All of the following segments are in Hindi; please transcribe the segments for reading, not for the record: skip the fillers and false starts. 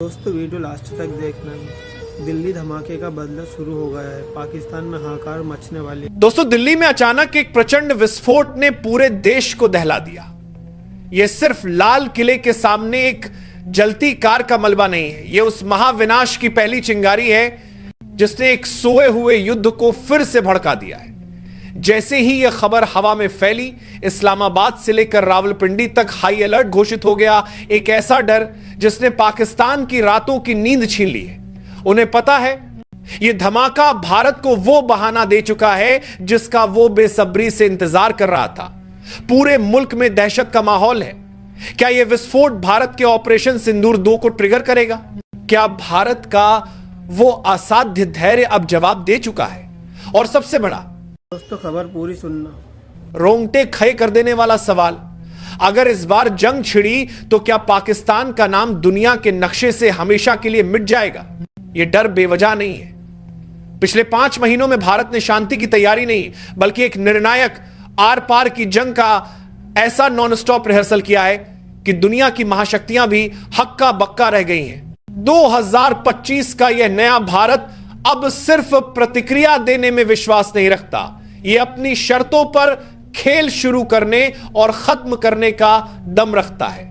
दोस्तों वीडियो लास्ट तक देखना है। दिल्ली धमाके का बदला शुरू हो गया है। पाकिस्तान में हाहाकार मचने वाली है। दोस्तों दिल्ली में अचानक एक प्रचंड विस्फोट ने पूरे देश को दहला दिया। यह सिर्फ लाल किले के सामने एक जलती कार का मलबा नहीं है, यह उस महाविनाश की पहली चिंगारी है जिसने एक सोए हुए युद्ध को फिर से भड़का दिया है। जैसे ही यह खबर हवा में फैली, इस्लामाबाद से लेकर रावलपिंडी तक हाई अलर्ट घोषित हो गया। एक ऐसा डर जिसने पाकिस्तान की रातों की नींद छीन ली है। उन्हें पता है यह धमाका भारत को वो बहाना दे चुका है जिसका वो बेसब्री से इंतजार कर रहा था। पूरे मुल्क में दहशत का माहौल है। क्या यह विस्फोट भारत के ऑपरेशन सिंदूर 2 को ट्रिगर करेगा? क्या भारत का वो असाध्य धैर्य अब जवाब दे चुका है? और सबसे बड़ा दोस्तों खबर पूरी सुनना। रोंगटे खड़े कर देने वाला सवाल, अगर इस बार जंग छिड़ी तो क्या पाकिस्तान का नाम दुनिया के नक्शे से हमेशा के लिए मिट जाएगा? यह डर बेवजह नहीं है। पिछले 5 महीनों में भारत ने शांति की तैयारी नहीं बल्कि एक निर्णायक आर पार की जंग का ऐसा नॉन स्टॉप रिहर्सल किया है कि दुनिया की महाशक्तियां भी हक्का बक्का रह गई हैं। 2025 का यह नया भारत अब सिर्फ प्रतिक्रिया देने में विश्वास नहीं रखता, यह अपनी शर्तों पर खेल शुरू करने और खत्म करने का दम रखता है।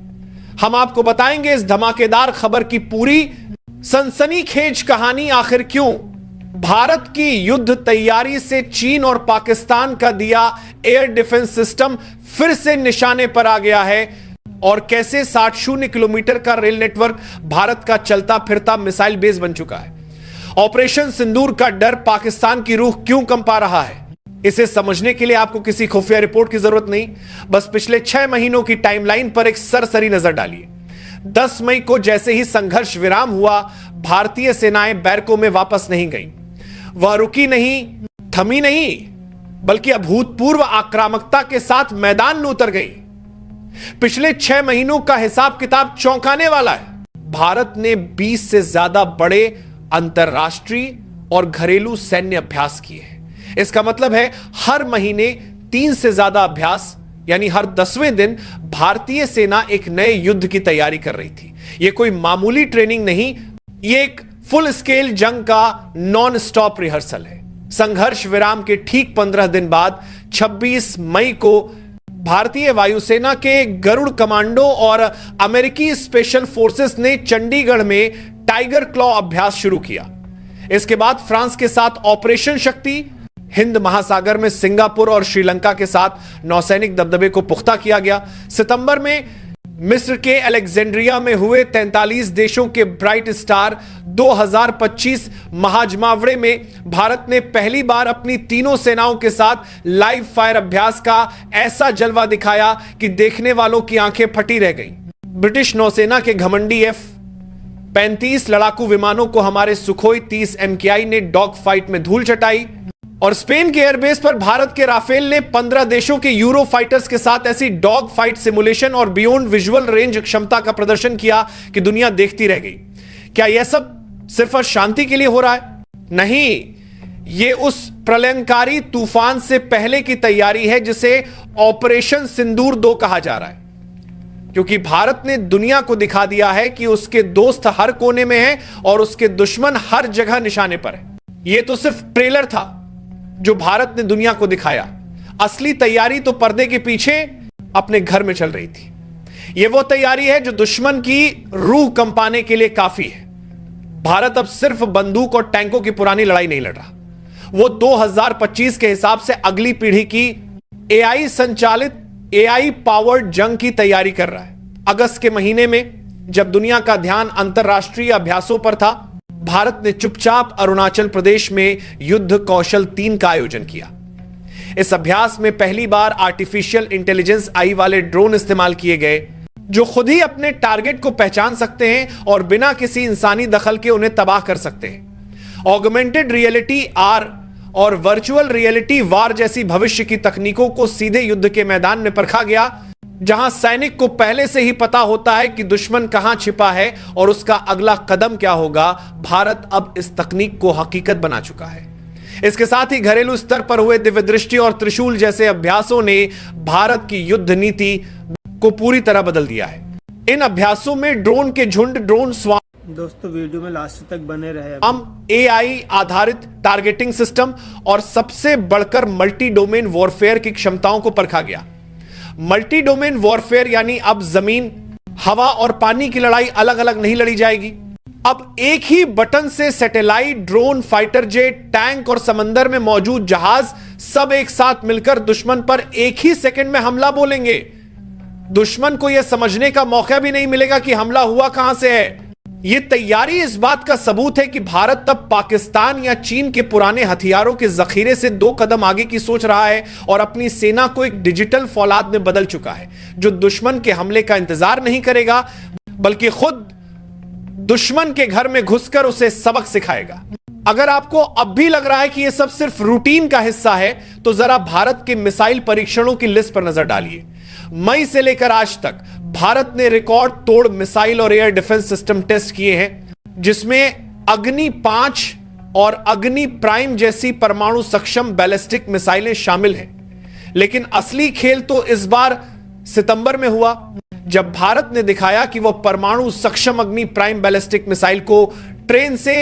हम आपको बताएंगे इस धमाकेदार खबर की पूरी सनसनीखेज कहानी। आखिर क्यों भारत की युद्ध तैयारी से चीन और पाकिस्तान का दिया एयर डिफेंस सिस्टम फिर से निशाने पर आ गया है, और कैसे 60 किलोमीटर का रेल नेटवर्क भारत का चलता फिरता मिसाइल बेस बन चुका है। ऑपरेशन सिंदूर का डर पाकिस्तान की रूह क्यों कंपा रहा है? इसे समझने के लिए आपको किसी खुफिया रिपोर्ट की जरूरत नहीं, बस पिछले 6 महीनों की टाइमलाइन पर एक सरसरी नजर डालिए। 10 मई को जैसे ही संघर्ष विराम हुआ, भारतीय सेनाएं बैरकों में वापस नहीं गईं। वह रुकी नहीं, थमी नहीं, बल्कि अभूतपूर्व आक्रामकता के साथ मैदान में उतर गई। पिछले 6 महीनों का हिसाब किताब चौंकाने वाला है। भारत ने 20 से ज्यादा बड़े अंतरराष्ट्रीय और घरेलू सैन्य अभ्यास किए हैं। इसका मतलब है हर महीने 3 से ज्यादा अभ्यास, यानी हर 10वें दिन भारतीय सेना एक नए युद्ध की तैयारी कर रही थी। यह कोई मामूली ट्रेनिंग नहीं, यह एक फुल स्केल जंग का नॉन स्टॉप रिहर्सल है। संघर्ष विराम के ठीक 15 दिन बाद 26 मई को भारतीय वायुसेना के गरुड़ कमांडो और अमेरिकी स्पेशल फोर्सेस ने चंडीगढ़ में टाइगर क्लॉ अभ्यास शुरू किया। इसके बाद फ्रांस के साथ ऑपरेशन शक्ति, हिंद महासागर में सिंगापुर और श्रीलंका के साथ नौसैनिक दबदबे को पुख्ता किया गया। सितंबर में मिस्र के अलेक्जेंड्रिया में हुए 43 देशों के ब्राइट स्टार 2025 महाजमावड़े में भारत ने पहली बार अपनी तीनों सेनाओं के साथ लाइव फायर अभ्यास का ऐसा जलवा दिखाया कि देखने वालों की आंखें फटी रह गईं। ब्रिटिश नौसेना के घमंडी F-35 लड़ाकू विमानों को हमारे सुखोई 30 MKI ने डॉग फाइट में धूल चटाई, और स्पेन के एयरबेस पर भारत के राफेल ने 15 देशों के यूरो फाइटर्स के साथ ऐसी डॉग फाइट सिमुलेशन और बियॉन्ड विजुअल रेंज क्षमता का प्रदर्शन किया कि दुनिया देखती रह गई। क्या यह सब सिर्फ शांति के लिए हो रहा है? नहीं, यह उस प्रलयंकारी तूफान से पहले की तैयारी है जिसे ऑपरेशन सिंदूर 2 कहा जा रहा है, क्योंकि भारत ने दुनिया को दिखा दिया है कि उसके दोस्त हर कोने में हैं और उसके दुश्मन हर जगह निशाने पर है। यह तो सिर्फ ट्रेलर था जो भारत ने दुनिया को दिखाया। असली तैयारी तो पर्दे के पीछे अपने घर में चल रही थी। यह वो तैयारी है जो दुश्मन की रूह कंपाने के लिए काफी है। भारत अब सिर्फ बंदूक और टैंकों की पुरानी लड़ाई नहीं लड़ रहा, वो 2025 के हिसाब से अगली पीढ़ी की AI संचालित, AI पावर्ड जंग की तैयारी कर रहा है। अगस्त के महीने में जब दुनिया का ध्यान अंतरराष्ट्रीय अभ्यासों पर था, भारत ने चुपचाप अरुणाचल प्रदेश में युद्ध कौशल 3 का आयोजन किया। इस अभ्यास में पहली बार आर्टिफिशियल इंटेलिजेंस AI वाले ड्रोन इस्तेमाल किए गए, जो खुद ही अपने टारगेट को पहचान सकते हैं और बिना किसी इंसानी दखल के उन्हें तबाह कर सकते हैं। ऑगमेंटेड रियलिटी AR और वर्चुअल रियलिटी VAR जैसी भविष्य की तकनीकों को सीधे युद्ध के मैदान में परखा गया, जहां सैनिक को पहले से ही पता होता है कि दुश्मन कहां छिपा है और उसका अगला कदम क्या होगा। भारत अब इस तकनीक को हकीकत बना चुका है। इसके साथ ही घरेलू स्तर पर हुए दिव्य दृष्टि और त्रिशूल जैसे अभ्यासों ने भारत की युद्ध नीति को पूरी तरह बदल दिया है। इन अभ्यासों में ड्रोन के झुंड, ड्रोन स्वार दोस्तों वीडियो में लास्ट तक बने रहे। हम एआई आधारित टारगेटिंग सिस्टम और सबसे बढ़कर मल्टी डोमेन वॉरफेयर की क्षमताओं को परखा गया। मल्टी डोमेन वॉरफेयर यानी अब जमीन, हवा और पानी की लड़ाई अलग अलग नहीं लड़ी जाएगी। अब एक ही बटन से satellite, drone, fighter jet, tank और समंदर में मौजूद जहाज सब एक साथ मिलकर दुश्मन पर एक ही सेकंड में हमला बोलेंगे। दुश्मन को यह समझने का मौका भी नहीं मिलेगा कि हमला हुआ कहां से है। यह तैयारी इस बात का सबूत है कि भारत तब पाकिस्तान या चीन के पुराने हथियारों के जखीरे से 2 कदम आगे की सोच रहा है और अपनी सेना को एक डिजिटल फौलाद में बदल चुका है, जो दुश्मन के हमले का इंतजार नहीं करेगा बल्कि खुद दुश्मन के घर में घुसकर उसे सबक सिखाएगा। अगर आपको अब भी लग रहा है कि यह सब सिर्फ रूटीन का हिस्सा है, तो जरा भारत के मिसाइल परीक्षणों की लिस्ट पर नजर डालिए। मई से लेकर आज तक भारत ने रिकॉर्ड तोड़ मिसाइल और एयर डिफेंस सिस्टम टेस्ट किए हैं, जिसमें अग्नि 5 और अग्नि प्राइम जैसी परमाणु सक्षम बैलिस्टिक मिसाइलें शामिल हैं। लेकिन असली खेल तो इस बार सितंबर में हुआ, जब भारत ने दिखाया कि वह परमाणु सक्षम अग्नि प्राइम बैलिस्टिक मिसाइल को ट्रेन से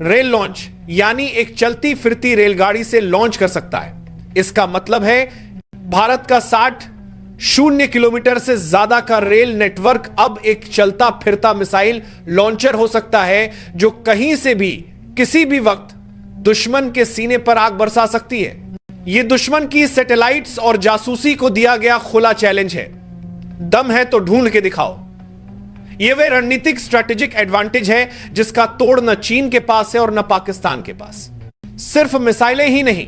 रेल लॉन्च यानी एक चलती फिरती रेलगाड़ी से लॉन्च कर सकता है। इसका मतलब है भारत का 60 किलोमीटर से ज्यादा का रेल नेटवर्क अब एक चलता फिरता मिसाइल लॉन्चर हो सकता है, जो कहीं से भी किसी भी वक्त दुश्मन के सीने पर आग बरसा सकती है। यह दुश्मन की सैटेलाइट्स और जासूसी को दिया गया खुला चैलेंज है। दम है तो ढूंढ के दिखाओ। यह वे रणनीतिक स्ट्रेटेजिक एडवांटेज है जिसका तोड़ न चीन के पास है और न पाकिस्तान के पास। सिर्फ मिसाइलें ही नहीं,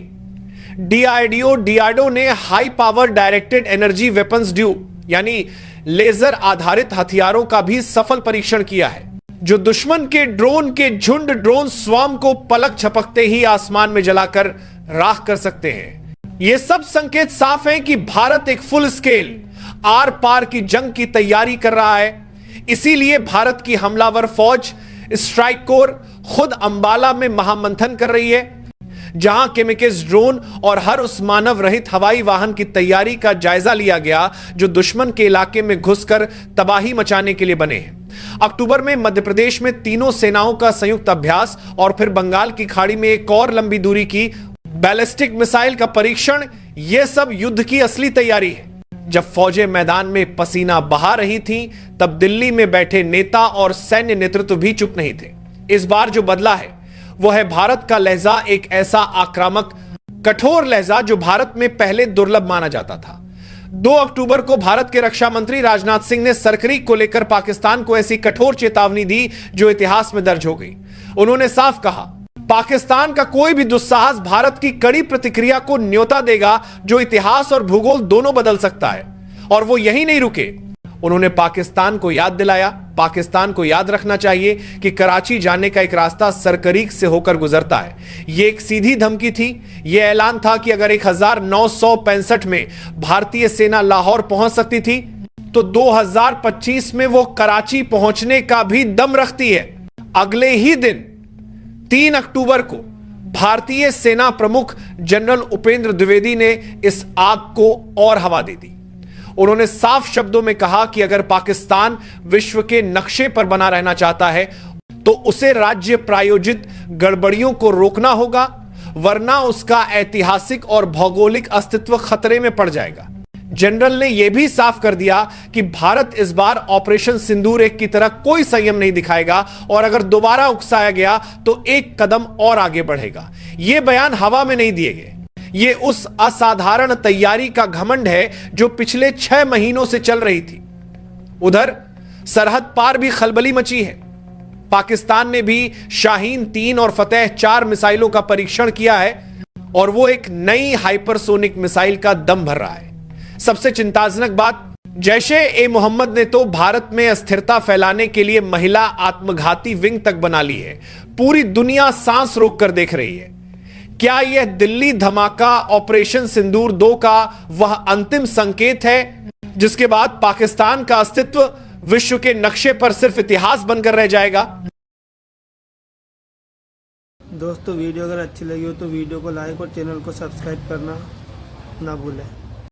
डीआरडीओ ने high power directed energy weapons due यानी लेजर आधारित हथियारों का भी सफल परीक्षण किया है, जो दुश्मन के ड्रोन के झुंड, ड्रोन स्वाम को पलक झपकते ही आसमान में जलाकर राख कर सकते हैं। यह सब संकेत साफ हैं कि भारत एक फुल स्केल आर पार की जंग की तैयारी कर रहा है। इसीलिए भारत की हमलावर फौज स्ट्राइक कोर खुद अंबाला में महामंथन कर रही है, जहां केमिकेज ड्रोन और हर उस मानव रहित हवाई वाहन की तैयारी का जायजा लिया गया जो दुश्मन के इलाके में घुसकर तबाही मचाने के लिए बने हैं। अक्टूबर में मध्य प्रदेश में तीनों सेनाओं का संयुक्त अभ्यास और फिर बंगाल की खाड़ी में एक और लंबी दूरी की बैलिस्टिक मिसाइल का परीक्षण, यह सब युद्ध की असली तैयारी है। जब फौजें मैदान में पसीना बहा रही थीं, तब दिल्ली में बैठे नेता और सैन्य नेतृत्व भी चुप नहीं थे। इस बार जो बदला है वो है भारत का लहजा, एक ऐसा आक्रामक कठोर लहजा जो भारत में पहले दुर्लभ माना जाता था। 2 अक्टूबर को भारत के रक्षा मंत्री राजनाथ सिंह ने सरक्रीक को लेकर पाकिस्तान को ऐसी कठोर चेतावनी दी जो इतिहास में दर्ज हो गई। उन्होंने साफ कहा, पाकिस्तान का कोई भी दुस्साहस भारत की कड़ी प्रतिक्रिया को न्योता देगा जो इतिहास और भूगोल दोनों बदल सकता है। और वो यही नहीं रुके, उन्होंने पाकिस्तान को याद दिलाया, पाकिस्तान को याद रखना चाहिए कि कराची जाने का एक रास्ता सरकरीक से होकर गुजरता है। यह एक सीधी धमकी थी। यह ऐलान था कि अगर 1965 में भारतीय सेना लाहौर पहुंच सकती थी, तो 2025 में वो कराची पहुंचने का भी दम रखती है। अगले ही दिन 3 अक्टूबर को भारतीय सेना प्रमुख जनरल उपेंद्र द्विवेदी ने इस आग को और हवा दे दी। उन्होंने साफ शब्दों में कहा कि अगर पाकिस्तान विश्व के नक्शे पर बना रहना चाहता है तो उसे राज्य प्रायोजित गड़बड़ियों को रोकना होगा, वरना उसका ऐतिहासिक और भौगोलिक अस्तित्व खतरे में पड़ जाएगा। जनरल ने यह भी साफ कर दिया कि भारत इस बार ऑपरेशन सिंदूर 1 की तरह कोई संयम नहीं दिखाएगा और अगर दोबारा उकसाया गया तो एक कदम और आगे बढ़ेगा। यह बयान हवा में नहीं दिए गए, यह उस असाधारण तैयारी का घमंड है जो पिछले 6 महीनों से चल रही थी। उधर सरहद पार भी खलबली मची है। पाकिस्तान ने भी शाहीन 3 और फतेह 4 मिसाइलों का परीक्षण किया है और वो एक नई हाइपरसोनिक मिसाइल का दम भर रहा है। सबसे चिंताजनक बात, जैश-ए-मोहम्मद ने तो भारत में अस्थिरता फैलाने के लिए महिला आत्मघाती विंग तक बना ली है। पूरी दुनिया सांस रोककर देख रही है। क्या यह दिल्ली धमाका ऑपरेशन सिंदूर 2 का वह अंतिम संकेत है जिसके बाद पाकिस्तान का अस्तित्व विश्व के नक्शे पर सिर्फ इतिहास बनकर रह जाएगा? दोस्तों वीडियो अगर अच्छी लगी हो तो वीडियो को लाइक और चैनल को सब्सक्राइब करना ना भूलें।